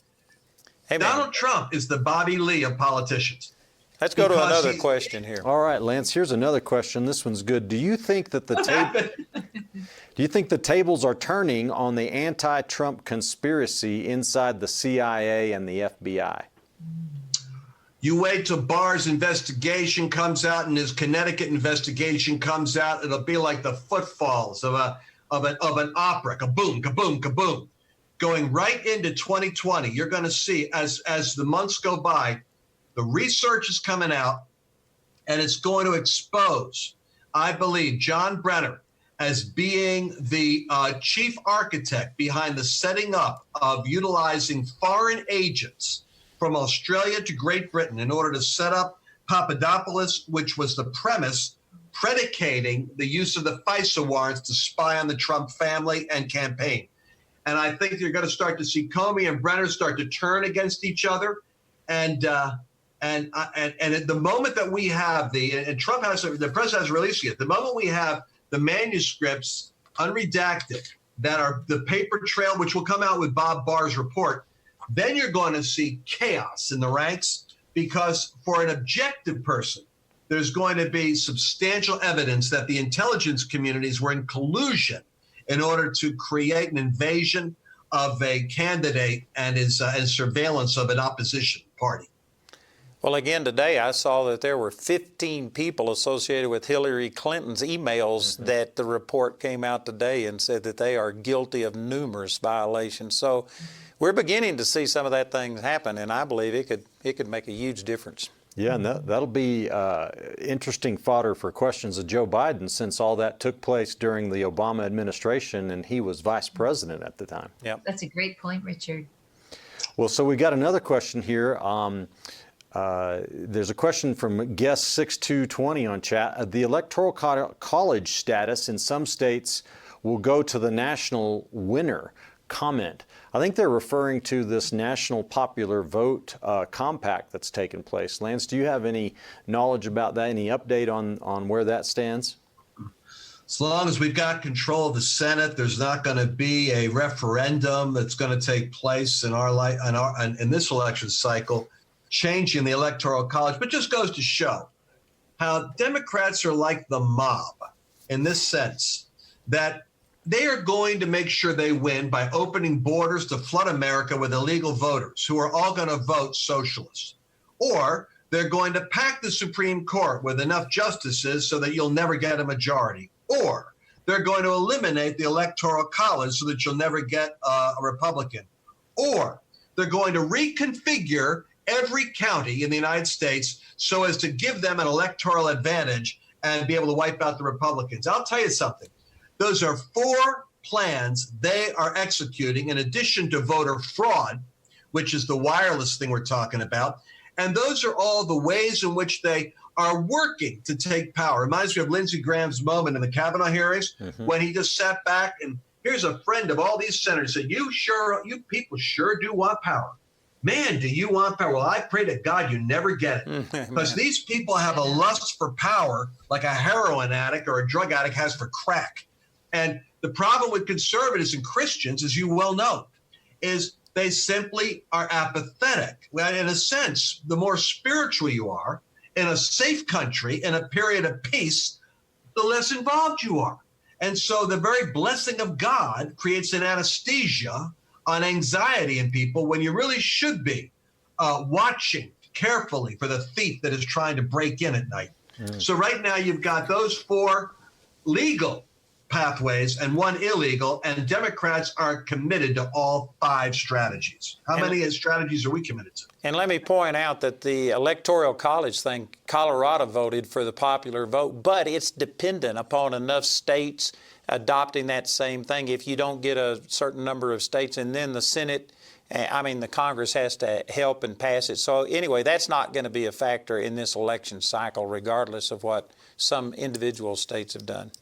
Amen. Donald Trump is the Bobby Lee of politicians. Let's go to another question here. All right, Lance, here's another question. This one's good. Do you think that do you think the tables are turning on the anti-Trump conspiracy inside the CIA and the FBI? You wait till Barr's investigation comes out and his Connecticut investigation comes out. It'll be like the footfalls of an opera, kaboom, kaboom, kaboom. Going right into 2020, you're going to see as the months go by, the research is coming out, and it's going to expose, I believe, John Brenner as being the chief architect behind the setting up of utilizing foreign agents from Australia to Great Britain in order to set up Papadopoulos, which was the premise predicating the use of the FISA warrants to spy on the Trump family and campaign. And I think you're going to start to see Comey and Brenner start to turn against each other. And at the moment that we have the president has released it, the moment we have the manuscripts unredacted that are the paper trail, which will come out with Bob Barr's report, then you're going to see chaos in the ranks, because for an objective person, there's going to be substantial evidence that the intelligence communities were in collusion in order to create an invasion of a candidate and his surveillance of an opposition party. Well, again, today I saw that there were 15 people associated with Hillary Clinton's emails that the report came out today and said that they are guilty of numerous violations. So we're beginning to see some of that thing happen, and I believe it could make a huge difference. Yeah, and that'll be interesting fodder for questions of Joe Biden, since all that took place during the Obama administration and he was vice president at the time. Yep. That's a great point, Richard. Well, so we got another question here. There's a question from guest 6220 on chat. The Electoral College status in some states will go to the national winner. Comment. I think they're referring to this national popular vote compact that's taken place. Lance, do you have any knowledge about that? Any update on where that stands? As long as we've got control of the Senate, there's not going to be a referendum that's going to take place in this election cycle, changing the Electoral College. But just goes to show how Democrats are like the mob in this sense, that they are going to make sure they win by opening borders to flood America with illegal voters who are all going to vote socialist. Or they're going to pack the Supreme Court with enough justices so that you'll never get a majority. Or they're going to eliminate the Electoral College so that you'll never get a Republican. Or they're going to reconfigure every county in the United States so as to give them an electoral advantage and be able to wipe out the Republicans. I'll tell you something. Those are 4 plans they are executing in addition to voter fraud, which is the wireless thing we're talking about. And those are all the ways in which they are working to take power. Reminds me of Lindsey Graham's moment in the Kavanaugh hearings when he just sat back and here's a friend of all these senators said, you people sure do want power. Man, do you want power? Well, I pray to God you never get it. Because these people have a lust for power like a heroin addict or a drug addict has for crack. And the problem with conservatives and Christians, as you well know, is they simply are apathetic. Well, in a sense, the more spiritual you are, in a safe country, in a period of peace, the less involved you are. And so the very blessing of God creates an anesthesia on anxiety in people when you really should be watching carefully for the thief that is trying to break in at night. So right now you've got those 4 legal pathways and 1 illegal, and Democrats are committed to all 5 strategies. How many strategies are we committed to? And let me point out that the Electoral College thing, Colorado voted for the popular vote, but it's dependent upon enough states adopting that same thing. If you don't get a certain number of states, and then the Senate, the Congress has to help and pass it. So anyway, that's not going to be a factor in this election cycle, regardless of what some individual states have done.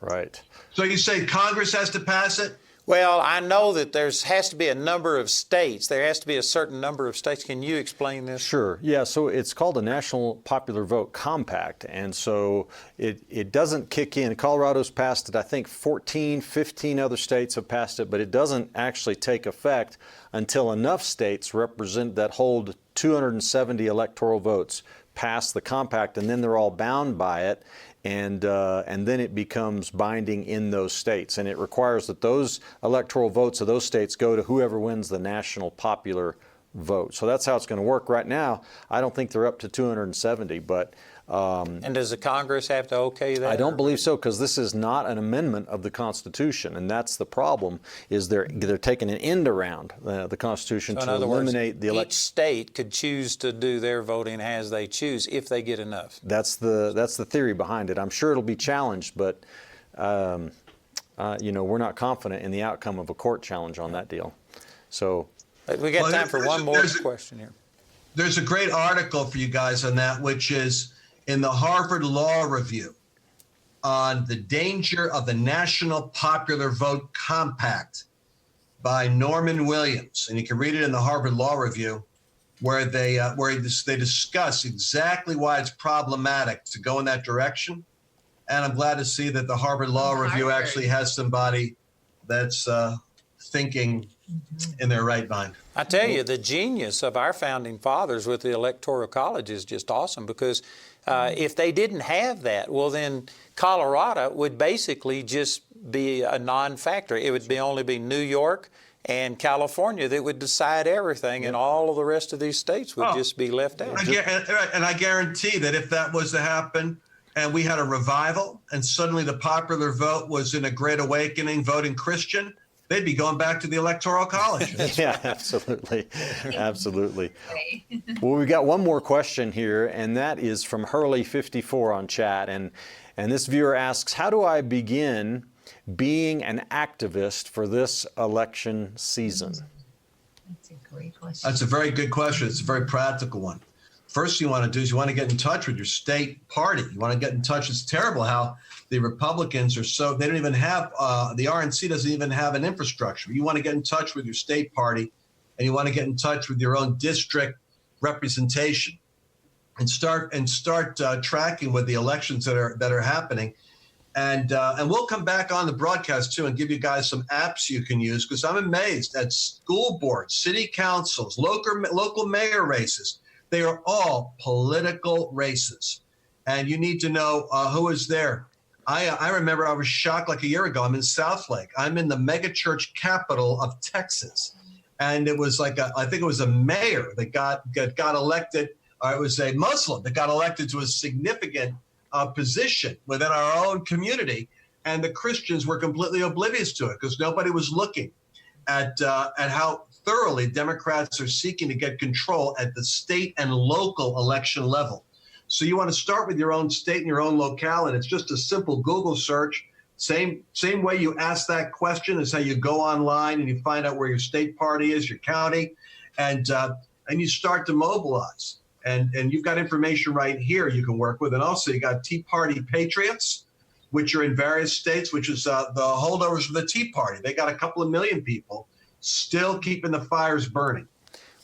Right. So you say Congress has to pass it? Well, I know that there has to be a number of states. There has to be a certain number of states. Can you explain this? Sure. Yeah, so it's called a National Popular Vote Compact, and so it doesn't kick in. Colorado's passed it. I think 14, 15 other states have passed it, but it doesn't actually take effect until enough states that hold 270 electoral votes pass the compact, and then they're all bound by it. And then it becomes binding in those states. And it requires that those electoral votes of those states go to whoever wins the national popular vote. So that's how it's going to work. Right now, I don't think they're up to 270, but... and does the Congress have to okay that? I don't believe so, because this is not an amendment of the Constitution, and that's the problem, is they're taking an end around the Constitution to eliminate the election. Each state could choose to do their voting as they choose if they get enough. That's the theory behind it. I'm sure it'll be challenged, but we're not confident in the outcome of a court challenge on that deal. So we got time for one more question here. There's a great article for you guys on that, which is in the Harvard Law Review on the danger of the National Popular Vote Compact by Norman Williams. And you can read it in the Harvard Law Review, where they discuss exactly why it's problematic to go in that direction. And I'm glad to see that the Harvard Law Review actually has somebody that's thinking in their right mind. I tell you, the genius of our founding fathers with the Electoral College is just awesome, because if they didn't have that, well, then Colorado would basically just be a non-factor. It would only be New York and California that would decide everything, and all of the rest of these states would just be left out. And I guarantee that if that was to happen and we had a revival and suddenly the popular vote was in a great awakening voting Christian, they'd be going back to the Electoral College. Yeah, absolutely. Absolutely. Well, we've got one more question here, and that is from Hurley54 on chat. And this viewer asks, how do I begin being an activist for this election season? That's a great question. That's a very good question. It's a very practical one. First thing you want to do is you want to get in touch with your state party. You want to get in touch. It's terrible how the Republicans are they don't even have, the RNC doesn't even have an infrastructure. You want to get in touch with your state party, and you want to get in touch with your own district representation and start tracking with the elections that are happening. And we'll come back on the broadcast too and give you guys some apps you can use, because I'm amazed at school boards, city councils, local mayor races. They are all political races, and you need to know who is there. I remember I was shocked like a year ago. I'm in Southlake. I'm in the megachurch capital of Texas, and it was like I think it was a mayor that got elected. Or it was a Muslim that got elected to a significant position within our own community, and the Christians were completely oblivious to it because nobody was looking at how thoroughly Democrats are seeking to get control at the state and local election level. So you want to start with your own state and your own locale, and it's just a simple Google search. Same way you ask that question is how you go online and you find out where your state party is, your county, and you start to mobilize. And you've got information right here you can work with. And also you got Tea Party Patriots, which are in various states, which is the holdovers of the Tea Party. They got a couple of million people still keeping the fires burning.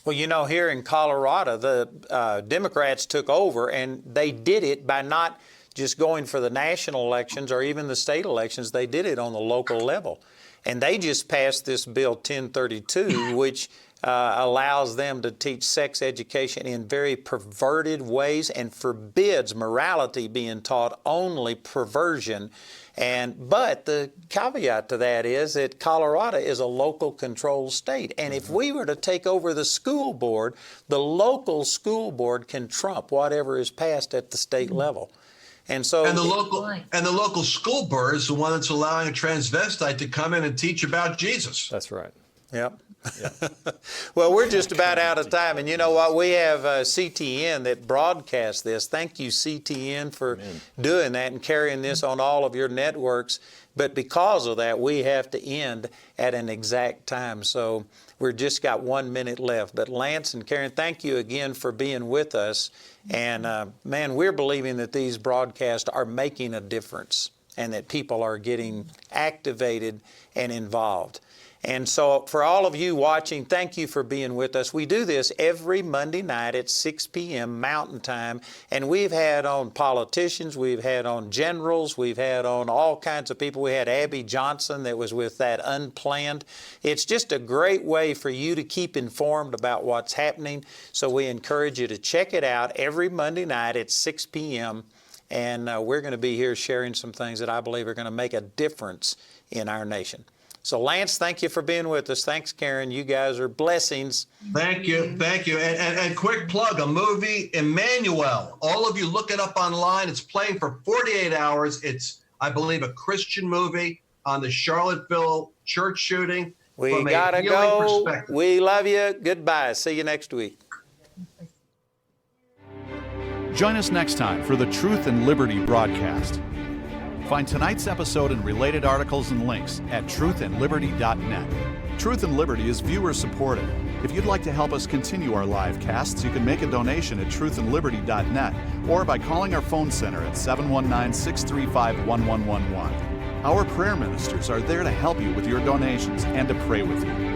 Well, here in Colorado, the Democrats took over, and they did it by not just going for the national elections or even the state elections. They did it on the local level. And they just passed this bill 1032, which allows them to teach sex education in very perverted ways and forbids morality being taught, only perversion. But the caveat to that is that Colorado is a local controlled state. And if we were to take over the school board, the local school board can trump whatever is passed at the state level. And so the local school board is the one that's allowing a transvestite to come in and teach about Jesus. That's right. Yep. Well, we're just about out of time. And you know what? We have CTN that broadcasts this. Thank you, CTN, for doing that and carrying this on all of your networks. But because of that, we have to end at an exact time. So we've just got 1 minute left. But Lance and Karen, thank you again for being with us. And man, we're believing that these broadcasts are making a difference and that people are getting activated and involved. And so for all of you watching, thank you for being with us. We do this every Monday night at 6 p.m. Mountain Time, and we've had on politicians, we've had on generals, we've had on all kinds of people. We had Abby Johnson that was with that Unplanned. It's just a great way for you to keep informed about what's happening, so we encourage you to check it out every Monday night at 6 p.m., and we're going to be here sharing some things that I believe are going to make a difference in our nation. So, Lance, thank you for being with us. Thanks, Karen. You guys are blessings. Thank you. Thank you. And quick plug, a movie, Emmanuel. All of you look it up online. It's playing for 48 hours. It's, I believe, a Christian movie on the Charlottesville church shooting. We got to go. We love you. Goodbye. See you next week. Join us next time for the Truth and Liberty broadcast. Find tonight's episode and related articles and links at truthandliberty.net. Truth and Liberty is viewer supported. If you'd like to help us continue our live casts, you can make a donation at truthandliberty.net or by calling our phone center at 719-635-1111. Our prayer ministers are there to help you with your donations and to pray with you.